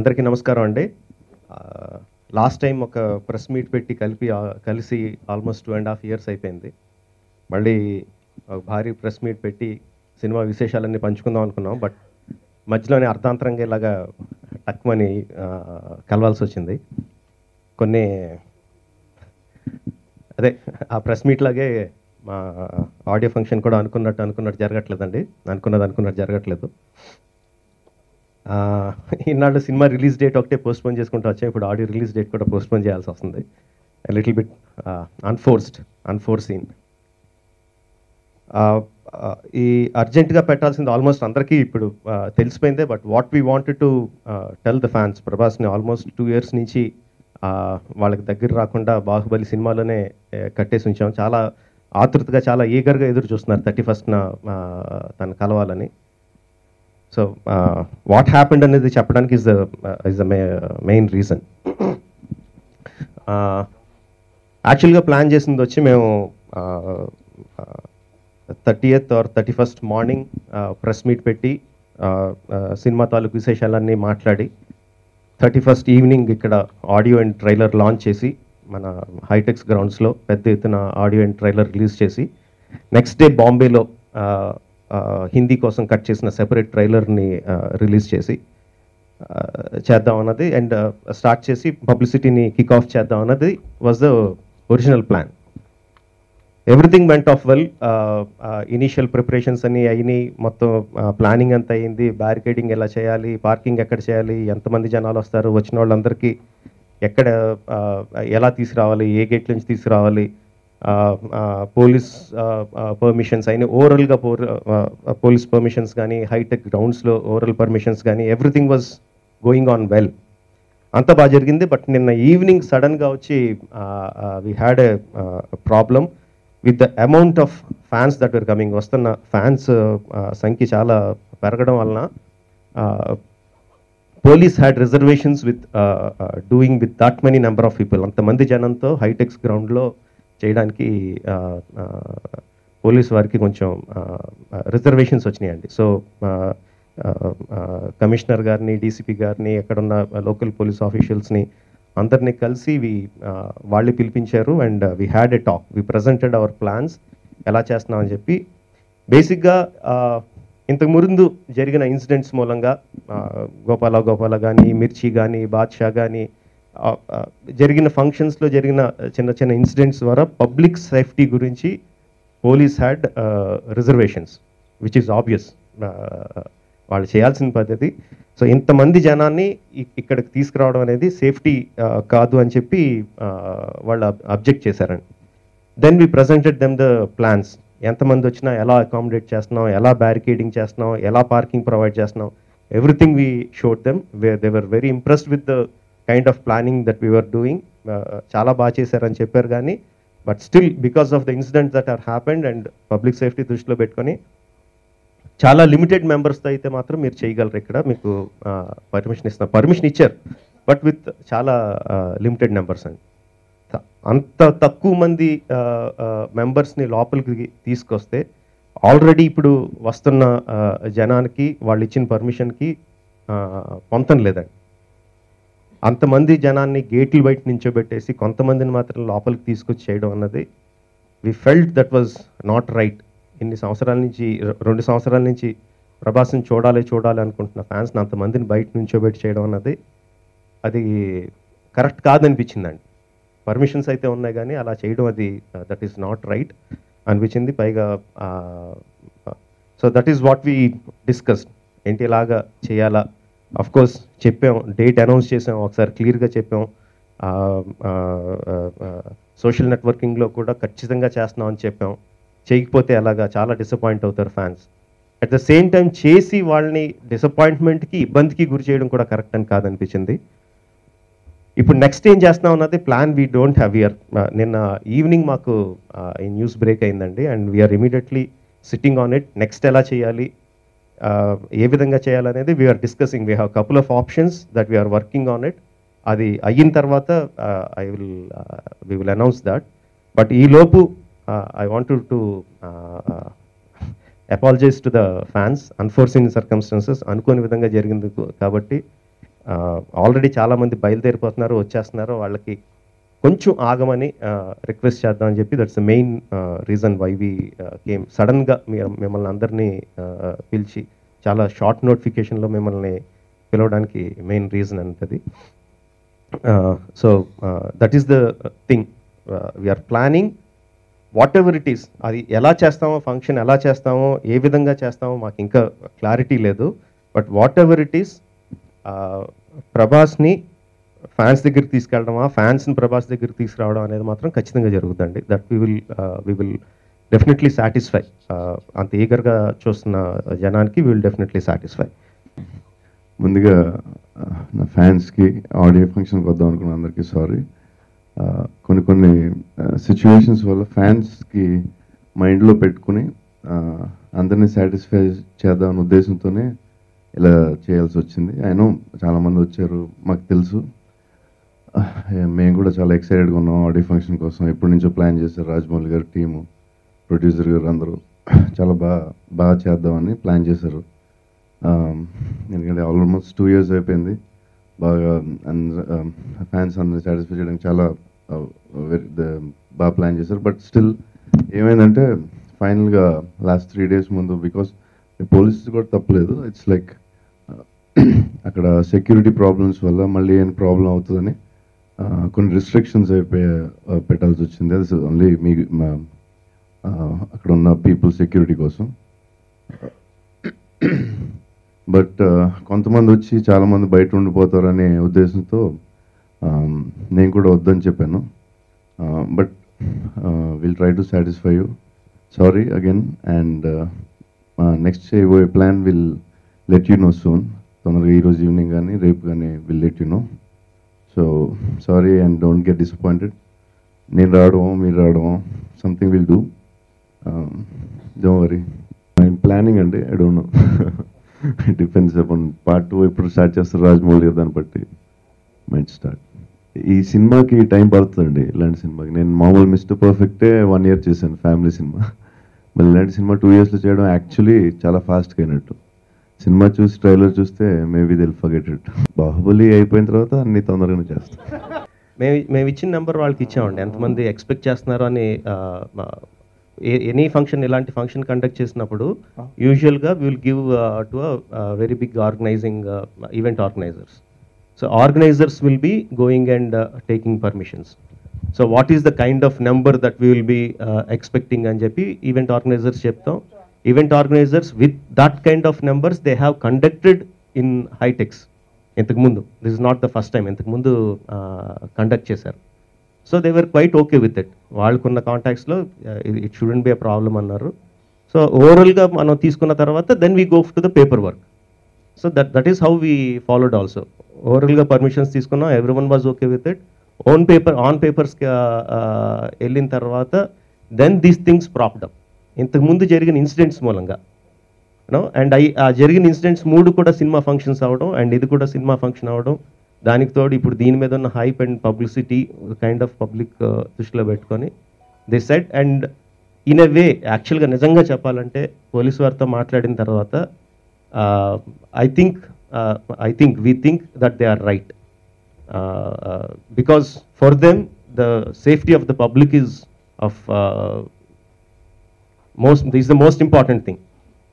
అందరికీ నమస్కారం అండి. లాస్ట్ టైం ఒక ప్రెస్ మీట్ పెట్టి కలిసి ఆల్మోస్ట్ 2.5 years అయిపోయింది. మళ్ళీ ఒక భారీ ప్రెస్ మీట్ పెట్టి సినిమా విశేషాలన్నీ పంచుకుందాం అనుకున్నాం. బట్ మధ్యలోనే అర్థాంతరంగా ఇలాగా టక్మని కలవాల్సి వచ్చింది. కొన్ని అదే ఆ ప్రెస్ మీట్ లాగే మా ఆడియో ఫంక్షన్ కూడా అనుకున్నట్టు జరగట్లేదండి. అనుకున్నది జరగట్లేదు. ఈనాడు సినిమా రిలీజ్ డేట్ ఒకటే పోస్ట్పోన్ చేసుకుంటూ వచ్చాం. ఇప్పుడు ఆడియో రిలీజ్ డేట్ కూడా పోస్ట్పోన్ చేయాల్సి వస్తుంది. Little bit unforeseen. ఈ అర్జెంటుగా పెట్టాల్సింది ఆల్మోస్ట్ అందరికీ ఇప్పుడు తెలిసిపోయిందే. But what we wanted to tell the fans, ప్రభాస్ని ఆల్మోస్ట్ 2 years నుంచి వాళ్ళకి దగ్గర రాకుండా బాహుబలి సినిమాలోనే కట్టేసి ఉంచాం. చాలా ఆతృతగా, చాలా ఈగర్గా ఎదురు చూస్తున్నారు 31st తను కలవాలని. సో వాట్ హ్యాపెండ్ అనేది చెప్పడానికి ఇస్ ద మెయిన్ రీజన్. యాక్చువల్గా ప్లాన్ చేసింది వచ్చి మేము 30th or 31st morning press meet పెట్టి సినిమా తాలూకు విశేషాలన్నీ మాట్లాడి 31st ఈవినింగ్ ఇక్కడ ఆడియో అండ్ ట్రైలర్ లాంచ్ చేసి మన హైటెక్స్ గ్రౌండ్స్లో పెద్ద ఎత్తున ఆడియో అండ్ ట్రైలర్ రిలీజ్ చేసి నెక్స్ట్ డే బాంబేలో హిందీ కోసం కట్ చేసిన సెపరేట్ ట్రైలర్ని రిలీజ్ చేసి చేద్దాం అన్నది అండ్ స్టార్ట్ చేసి పబ్లిసిటీని కిక్ ఆఫ్ చేద్దాం అన్నది was the original plan. Everything went off well. Initial preparations అన్నీ అయినాయి, మొత్తం ప్లానింగ్ అంతా అయింది. బ్యారికేడింగ్ ఎలా చేయాలి, పార్కింగ్ ఎక్కడ చేయాలి, ఎంతమంది జనాలు వస్తారు, వచ్చిన వాళ్ళందరికీ ఎక్కడ ఎలా తీసుకురావాలి, ఏ గేట్ నుంచి తీసుకురావాలి, పోలీస్ పర్మిషన్స్ అయినా ఓవరాల్గా పోలీస్ పర్మిషన్స్ కానీ హైటెక్ గ్రౌండ్స్లో ఓవరాల్ పర్మిషన్స్ కానీ everything was going on well. అంతా బాగా జరిగింది. బట్ నిన్న ఈవినింగ్ సడన్గా వచ్చి we had a problem with the amount of fans that were coming. వస్తున్న ఫ్యాన్స్ సంఖ్య చాలా పెరగడం వలన police had reservations with doing with that many number of people. అంతమంది జనంతో హైటెక్స్ గ్రౌండ్లో చేయడానికి పోలీస్ వారికి కొంచెం రిజర్వేషన్స్ వచ్చినాయండి. సో కమిషనర్ గారిని, డీసీపీ గారిని, ఎక్కడున్న లోకల్ పోలీస్ ఆఫీషియల్స్ని అందరినీ కలిసి వాళ్ళు పిలిపించారు and we had a talk. We presented hour plans ఎలా చేస్తున్నామని చెప్పి. బేసిక్గా ఇంతకు ముందు జరిగిన ఇన్సిడెంట్స్ మూలంగా గోపాల కానీ, మిర్చి కానీ, బాద్షా కానీ, జరిగిన ఫంక్షన్స్లో జరిగిన చిన్న చిన్న ఇన్సిడెంట్స్ ద్వారా పబ్లిక్ సేఫ్టీ గురించి police had reservations which is obvious. వాళ్ళు చేయాల్సిన పద్ధతి. సో ఇంతమంది జనాన్ని ఇక్కడికి తీసుకురావడం అనేది సేఫ్టీ కాదు అని చెప్పి వాళ్ళు అబ్జెక్ట్ చేశారండి. Then we presented them the plans. ఎంతమంది వచ్చినా ఎలా అకామిడేట్ చేస్తున్నాం, ఎలా బ్యారికేడింగ్ చేస్తున్నాం, ఎలా పార్కింగ్ ప్రొవైడ్ చేస్తున్నాం, everything we showed them. They were very impressed with the kind of planning that we were doing. చాలా బాగా చేశారని చెప్పారు. కానీ but still because of the incidents that are happened and public safety దృష్టిలో పెట్టుకొని చాలా limited మెంబర్స్తో అయితే మాత్రం మీరు చేయగలరు, ఇక్కడ మీకు పర్మిషన్ ఇస్తాం. పర్మిషన్ ఇచ్చారు బట్ విత్ చాలా లిమిటెడ్ నెంబర్స్ అండి. అంత తక్కువ మంది మెంబర్స్ని లోపలికి తీసుకొస్తే ఆల్రెడీ ఇప్పుడు వస్తున్న జనానికి వాళ్ళు ఇచ్చిన పర్మిషన్కి పొంతం లేదండి. అంతమంది జనాన్ని గేట్లు బయట నించోబెట్టేసి కొంతమందిని మాత్రం లోపలికి తీసుకొచ్చి చేయడం అన్నది we felt that was not right. ఇన్ని సంవత్సరాల నుంచి 2 సంవత్సరాల నుంచి ప్రభాస్ని చూడాలి అనుకుంటున్న ఫ్యాన్స్ని అంతమందిని బయట నుంచోబెట్టి చేయడం అన్నది అది కరెక్ట్ కాదనిపించిందండి. పర్మిషన్స్ అయితే ఉన్నాయి కానీ అలా చేయడం అది దట్ ఈస్ నాట్ రైట్ అనిపించింది. పైగా so that is what we discussed. ఏంటి ఇలాగా చేయాలా, అఫ్ కోర్స్ చెప్పాం, డేట్ అనౌన్స్ చేసాం, ఒకసారి క్లియర్గా చెప్పాం. సోషల్ నెట్వర్కింగ్లో కూడా ఖచ్చితంగా చేస్తున్నాం అని చెప్పాం. చేయకపోతే అలాగా చాలా డిసప్పాయింట్ అవుతారు fans. At the same time చేసి వాళ్ళని డిసప్పాయింట్మెంట్కి, ఇబ్బందికి గురి చేయడం కూడా కరెక్ట్ అని కాదనిపించింది. ఇప్పుడు నెక్స్ట్ ఏం చేస్తున్నాం అన్నది ప్లాన్ వీ డోంట్ హ్యావ్. నిన్న ఈవినింగ్ మాకు ఈ న్యూస్ బ్రేక్ అయిందండి and we are immediately sitting on it. Next ఎలా చేయాలి, ఏ విధంగా చేయాలనేది we are discussing. We have couple of options that we are working on it. అది అయిన తర్వాత we will announce that. But ఈలోపు I wanted to apologize to the fans. Unforeseen circumstances, అనుకోని విధంగా జరిగింది కాబట్టి ఆల్రెడీ చాలామంది బయలుదేరిపోతున్నారు, వచ్చేస్తున్నారు, వాళ్ళకి కొంచెం ఆగమని రిక్వెస్ట్ చేద్దామని చెప్పి that's the main reason why we came. సడన్గా మిమ్మల్ని అందరినీ పిలిచి చాలా షార్ట్ నోటిఫికేషన్లో మిమ్మల్ని పిలవడానికి మెయిన్ రీజన్ అంతది. So that is the thing, we are planning whatever it is. అది ఎలా చేస్తామో, ఫంక్షన్ ఎలా చేస్తామో, ఏ విధంగా చేస్తామో మాకు ఇంకా క్లారిటీ లేదు. But whatever it is, ప్రభాస్ని ఫ్యాన్స్ దగ్గరికి తీసుకెళ్ళడమా, ఫ్యాన్స్ని ప్రభాస్ దగ్గరికి తీసుకురావడం అనేది మాత్రం ఖచ్చితంగా జరుగుతుందండి. That we will definitely satisfy. అంత ఈగర్గా చూస్తున్న జనానికి వి విల్ డెఫినెట్లీ సాటిస్ఫై. ముందుగా నా ఫ్యాన్స్కి ఆడియో ఫంక్షన్కి వద్దాం అనుకున్న అందరికీ సారీ. కొన్ని సిచ్యువేషన్స్ వల్ల ఫ్యాన్స్కి మైండ్లో పెట్టుకుని అందరినీ సాటిస్ఫై చేద్దామనే ఉద్దేశంతోనే ఇలా చేయాల్సి వచ్చింది. అయినో చాలామంది వచ్చారు, మాకు తెలుసు. మేము కూడా చాలా ఎక్సైటెడ్గా ఉన్నాం ఆడియో ఫంక్షన్ కోసం. ఎప్పటి నుంచో ప్లాన్ చేశారు రాజమౌళి గారు, టీము, ప్రొడ్యూసర్ గారు అందరూ చాలా బాగా చేద్దామని ప్లాన్ చేశారు. ఎందుకంటే ఆల్మోస్ట్ 2 years అయిపోయింది. బాగా ఫ్యాన్స్ అందరినీ సాటిస్ఫై చేయడానికి చాలా బాగా ప్లాన్ చేశారు. బట్ స్టిల్ ఏమైందంటే ఫైనల్గా లాస్ట్ 3 days ముందు, బికాస్ పోలీసెస్ కూడా తప్పలేదు, ఇట్స్ లైక్ అక్కడ సెక్యూరిటీ ప్రాబ్లమ్స్ వల్ల మళ్ళీ ఏం ప్రాబ్లం అవుతుందని కొన్ని రిస్ట్రిక్షన్స్ పెట్టాల్సి వచ్చింది. అది ఓన్లీ అక్కడ ఉన్న పీపుల్ సెక్యూరిటీ కోసం. బట్ కొంతమంది వచ్చి చాలామంది బయట ఉండిపోతారనే ఉద్దేశంతో నేను కూడా వద్దని చెప్పాను. But will try to satisfy you. Sorry again. And next చేయబోయే plan will let you know soon. తొందరగా ఈరోజు ఈవినింగ్ కానీ రేపు కానీ will let you know. So sorry and don't get disappointed. నేను రావడమో మీరు రావడమో something will do. Don't worry. I'm planning అండి, I don't know. It depends upon part 2 ఎప్పుడు స్టార్ట్ చేస్తారు రాజమౌళి గారు, దాన్ని బట్టి మైట్ స్టార్ట్. ఈ సినిమాకి టైం పడుతుందండి. ఇలాంటి సినిమాకి నేను మామూలు మిస్టర్ పర్ఫెక్టే 1 year చేశాను, ఫ్యామిలీ సినిమా. మళ్ళీ ఇలాంటి సినిమా 2 yearsలో చేయడం యాక్చువల్లీ చాలా ఫాస్ట్గా అయినట్టు. సినిమా చూసి ట్రైలర్ చూస్తే maybe they'll forget it. Baahubali అయిపోయిన తర్వాత అన్ని తొందరగానే చేస్తాం. మేము ఇచ్చిన నెంబర్ వాళ్ళకి ఇచ్చామండి, ఎంతమంది ఎక్స్పెక్ట్ చేస్తున్నారు అని. ఎనీ ఫంక్షన్, ఇలాంటి ఫంక్షన్ కండక్ట్ చేసినప్పుడు యూజువల్గా will give to very big organising event organisers. So organisers will be going and taking permissions. So what is the kind of number that we will be expecting అని చెప్పి event organisers చెప్తాం. Event organisers with that kind of numbers they have conducted in HITEX ఇంతకుముందు. This is not the first time, ఇంతకుముందు conduct చేశారు. So they were quiet okay with it. వాళ్ళకున్న కాంటాక్ట్స్లో it shouldn't be a problem అన్నారు. సో ఓవరాల్గా మనం తీసుకున్న తర్వాత then we go to the paperwork. So that is how we followed also. ఓవరాల్గా పర్మిషన్స్ తీసుకున్నాం, everyone was okay with it. On పేపర్స్కి వెళ్ళిన తర్వాత then these things propped up. ఇంతకుముందు జరిగిన ఇన్సిడెంట్స్ మూలంగా అండ్ జరిగిన ఇన్సిడెంట్స్ 3 కూడా సినిమా ఫంక్షన్స్ అవ్వడం, అండ్ ఇది కూడా సినిమా ఫంక్షన్ అవ్వడం, దానికి తోడు ఇప్పుడు దీని మీద ఉన్న hype and publicity kind of public దృష్టిలో పెట్టుకొని they said. And in a way యాక్చువల్గా నిజంగా చెప్పాలంటే పోలీసు వారితో మాట్లాడిన తర్వాత I think we think that they are right. Because for them the safety of the public is of the most important thing.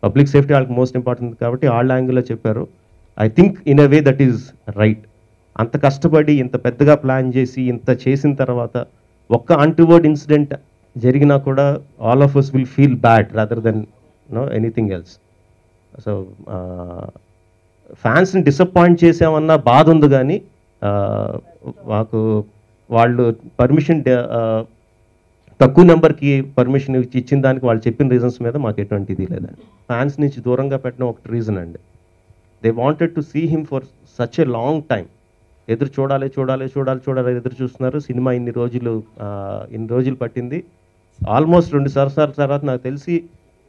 Public safety వాళ్ళకి most important కాబట్టి వాళ్ళ యాంగిల్లో చెప్పారు. I think in a way that is right. అంత కష్టపడి ఇంత పెద్దగా plan చేసి ఇంత చేసిన తర్వాత ఒక్క అన్టువర్డ్ ఇన్సిడెంట్ జరిగినా కూడా all of us will feel bad rather than anything else. So ఫ్యాన్స్ని డిసప్పాయింట్ చేసామన్న బాధ ఉంది, కానీ మాకు వాళ్ళు పర్మిషన్ తక్కువ నెంబర్కి పర్మిషన్ ఇచ్చిన దానికి వాళ్ళు చెప్పిన రీజన్స్ మీద మాకు ఎటువంటి ఇది లేదండి. ఫ్యాన్స్ నుంచి దూరంగా పెట్టడం ఒకటి రీజన్ అండి. They wanted to see him for such a long time. ఎదురు చూడాలి ఎదురు చూస్తున్నారు. సినిమా ఇన్ని రోజులు పట్టింది. ఆల్మోస్ట్ 2 సంవత్సరాల తర్వాత నాకు తెలిసి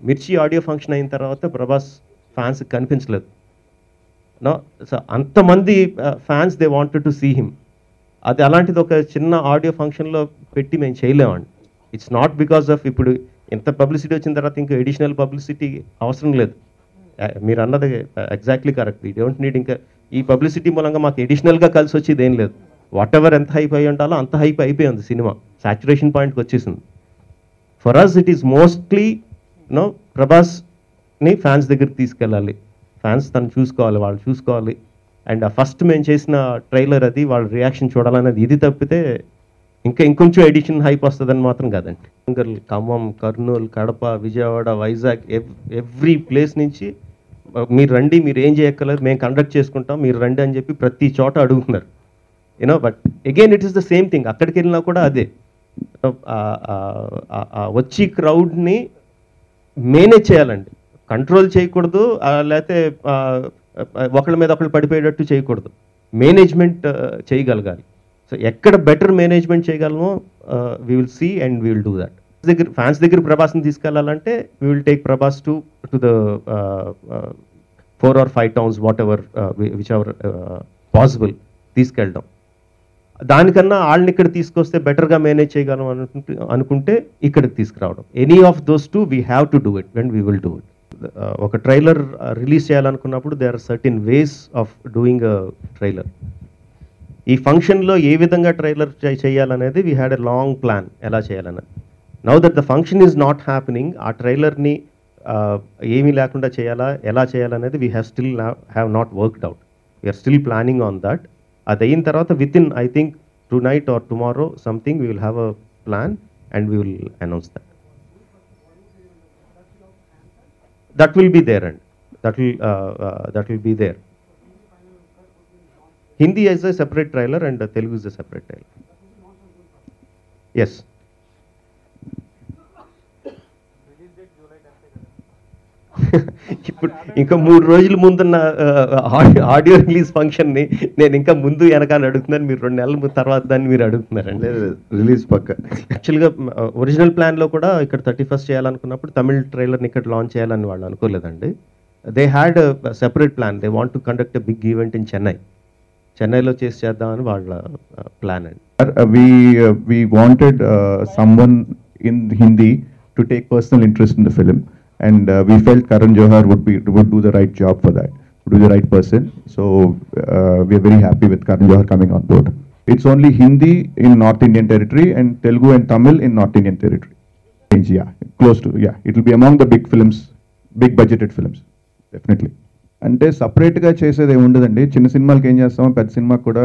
మిర్చి ఆడియో ఫంక్షన్ అయిన తర్వాత ప్రభాస్ ఫ్యాన్స్కి కనిపించలేదు. సో అంతమంది fans they wanted to see him. అది అలాంటిది ఒక చిన్న ఆడియో ఫంక్షన్లో పెట్టి మేము చేయలేమండి. ఇట్స్ నాట్ బికాస్ ఆఫ్ ఇప్పుడు ఎంత పబ్లిసిటీ వచ్చిన తర్వాత ఇంకా ఎడిషనల్ పబ్లిసిటీ అవసరం లేదు. మీరు అన్నది exactly correct. We don't need ఇంకా ఈ పబ్లిసిటీ మూలంగా మాకు ఎడిషనల్గా కలిసి వచ్చేది ఏం లేదు. వాట్ ఎవర్ ఎంత హైప్ అయి ఉండాలో అంత హైప్ అయిపోయింది సినిమా, సాచురేషన్ పాయింట్కి వచ్చేసింది. For us it is mostly ప్రభాస్ని ఫ్యాన్స్ దగ్గరికి తీసుకెళ్ళాలి, ఫ్యాన్స్ తను చూసుకోవాలి, వాళ్ళు చూసుకోవాలి. అండ్ ఆ ఫస్ట్ మేము చేసిన ట్రైలర్ అది వాళ్ళ రియాక్షన్ చూడాలనేది, ఇది తప్పితే ఇంకొంచెం ఎడిషన్ హైప్ వస్తుందని మాత్రం కాదండి. వరంగల్, ఖమ్మం, కర్నూలు, కడప, విజయవాడ, వైజాగ్, ఎవ్రీ ప్లేస్ నుంచి మీరు రండి, మీరు ఏం చేయక్కర్లేదు, మేము కండక్ట్ చేసుకుంటాం, మీరు రండి అని చెప్పి ప్రతి చోట అడుగుతున్నారు. But again it is the same thing. అక్కడికి వెళ్ళినా కూడా అదే, వచ్చి క్రౌడ్ని మేనేజ్ చేయాలండి, కంట్రోల్ చేయకూడదు, లేకపోతే ఒకళ్ళ మీద ఒకళ్ళు పడిపోయేటట్టు చేయకూడదు, మేనేజ్మెంట్ చేయగలగాలి. సో ఎక్కడ బెటర్ మేనేజ్మెంట్ చేయగలమో we will see and we will do that. Fans దగ్గర ప్రభాస్ని తీసుకెళ్లాలంటే we will take Prabhas to the 4 or 5 towns, whatever whichever possible తీసుకెళ్ళడం. దానికన్నా వాళ్ళని ఇక్కడ తీసుకొస్తే బెటర్గా మేనేజ్ చేయగలం అనుకుంటే ఇక్కడికి తీసుకురావడం. Any of those two we have to do it and we will do it. ఒక ట్రైలర్ రిలీజ్ చేయాలనుకున్నప్పుడు they are certain ways of doing a trailer. ఈ ఫంక్షన్లో ఏ విధంగా ట్రైలర్ చేయాలనేది we had a long plan, ఎలా చేయాలనేది. Now that the function is not happening, ఆ ట్రైలర్ని ఏమీ లేకుండా చేయాలా, ఎలా చేయాలనేది we have not worked out. We are still planning on that. అది అయిన తర్వాత with in I think tonight or tomorrow something we will have a plan and we will announce that. That will be there, and that will be there. Hindi is a separate trailer and Telugu is a separate trailer. Yes. ఇప్పుడు ఇంకా 3 రోజుల ముందున్న audio release ఫంక్షన్ని నేను ఇంకా ముందు వెనకాల అడుగుతున్నాను, మీరు 2 నెలల తర్వాత దాన్ని మీరు అడుగుతున్నారండి. రిలీజ్ పక్క. యాక్చువల్గా ఒరిజినల్ ప్లాన్లో కూడా ఇక్కడ 31st చేయాలనుకున్నప్పుడు తమిళ్ ట్రైలర్ని ఇక్కడ లాంచ్ చేయాలని వాళ్ళు అనుకోలేదండి. They had separate plan. They want to conduct a big event in చెన్నైలో చేద్దామని వాళ్ళ ప్లాన్ అండి. We wanted someone in Hindi to take personal interest in the film. And we felt Karan Johar would do the right job for that, would be the right person. So we are very happy with Karan Johar coming on board. It's only Hindi in North Indian territory and Telugu and Tamil in North Indian territory. Yeah, close to, yeah. It will be among the big films, big budgeted films, definitely. అంటే సపరేట్గా చేసేది ఏమి ఉండదండి. చిన్న సినిమాలకి ఏం చేస్తామో పెద్ద సినిమాకి కూడా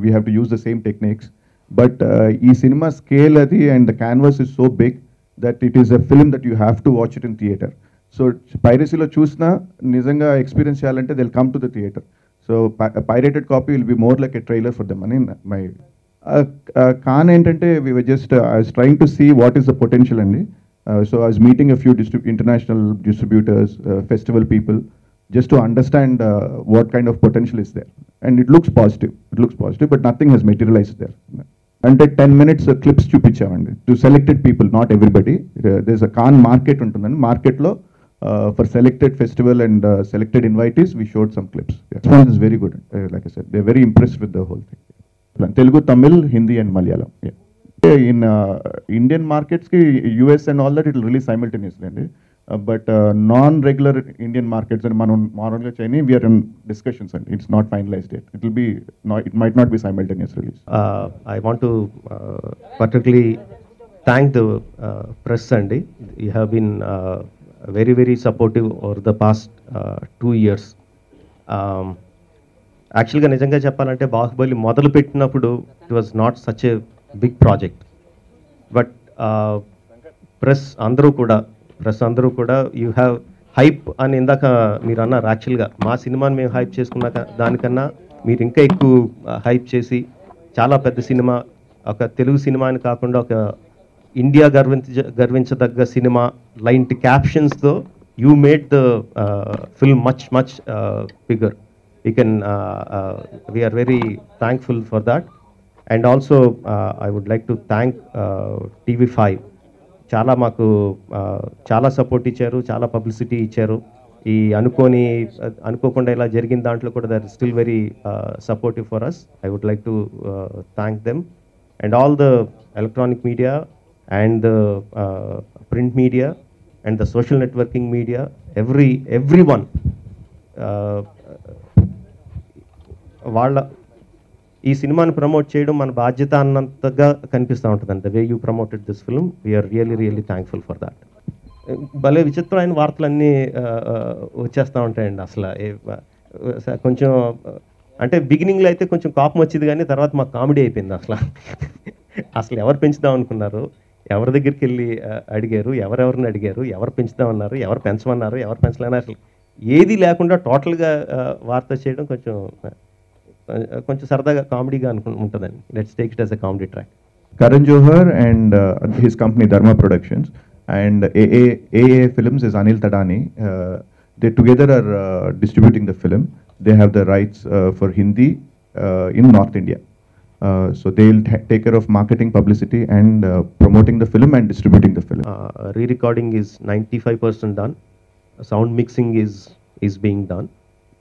we have to use the same techniques. But ఈ సినిమా స్కేల్ అది and the canvas is so big that it is a film that you have to watch it in theater. So piracyలో చూసినా నిజంగా ఎక్స్పీరియన్స్ చేయాలంటే they'll come to the theater. So a pirated copy will be more like a trailer for them అని my కాన్ ఏంటంటే we were just I was trying to see what is the potential అండి. So I was meeting a few international distributors, festival people, just to understand what kind of potential is there, and it looks positive, but nothing has materialized there. అంటే 10 minutes clips చూపించామండి to selected people, not everybody. There a Cannes market ఉంటుందండి, మార్కెట్లో for selected festival and selected invitees we showed some clips. Response is very good. Like I said, they very impressed with the whole thing. Telugu, Tamil, Hindi and Malayalam. In Indian మార్కెట్స్కి US and all that it will release simultaneously అండి. But non regular Indian markets అని మనం మామూలుగా చేయని we are in discussions అండి. It's not finalised yet. It might not be simultaneous release. I want to particularly thank the press అండి. You have been very very supportive over the past 2 years. యాక్చువల్గా నిజంగా చెప్పాలంటే బాహుబలి మొదలు పెట్టినప్పుడు it was not such a big project. But press అందరూ కూడా you have hype అని ఇందాక మీరు అన్నారు. యాక్చువల్గా మా సినిమాని మేము హైప్ చేసుకున్నాక దానికన్నా మీరు ఇంకా ఎక్కువ హైప్ చేసి చాలా పెద్ద సినిమా, ఒక తెలుగు సినిమా అని కాకుండా ఒక ఇండియా గర్వించదగ్గ సినిమా లాంటి క్యాప్షన్స్తో you made the film much bigger. We are very thankful for that. And also I would like to thank TV5. చాలా మాకు చాలా సపోర్ట్ ఇచ్చారు, చాలా పబ్లిసిటీ ఇచ్చారు. ఈ అనుకోకుండా ఇలా జరిగిన దాంట్లో కూడా they are still very supportive for us. I would like to thank them and all the electronic media and the print media and the social networking media, every one. వాళ్ళ ఈ సినిమాని ప్రమోట్ చేయడం మన బాధ్యత అన్నంతగా కనిపిస్తూ ఉంటుందండి. The way you promoted this film, we're really thankful for that. భలే విచిత్రమైన వార్తలన్నీ వచ్చేస్తూ ఉంటాయండి అసలు. కొంచెం అంటే బిగినింగ్లో అయితే కొంచెం కోపం వచ్చింది, కానీ తర్వాత మాకు కామెడీ అయిపోయింది అసలు. అసలు ఎవరు పెంచుదాం అనుకున్నారు, ఎవరి దగ్గరికి వెళ్ళి అడిగారు, ఎవరెవరిని అడిగారు, ఎవరు పెంచుదామన్నారు, ఎవరు పెంచమన్నారు, ఎవరు పెంచలేని, అసలు ఏది లేకుండా టోటల్గా వార్త చేయడం కొంచెం సరదాగా కామెడీగా ఉంటుందండి. Let's take it as a comedy track. Karan Johar and his company Dharma Productions and AA Films is Anil Tadani. They together are distributing the film. They have the rights for Hindi in North India. So they'll take care of marketing, publicity, and promoting the film and distributing the film. Re-recording is 95% done. Sound mixing is being done.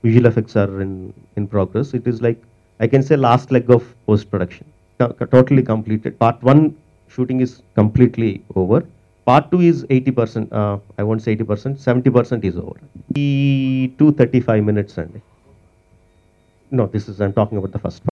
Visual effects are in progress. It is like, I can say, last leg of post-production. Totally completed. Part 1 shooting is completely over. Part 2 is 80%. I won't say 80%. 70% is over. 2:35 minutes. No, I'm talking about the first part.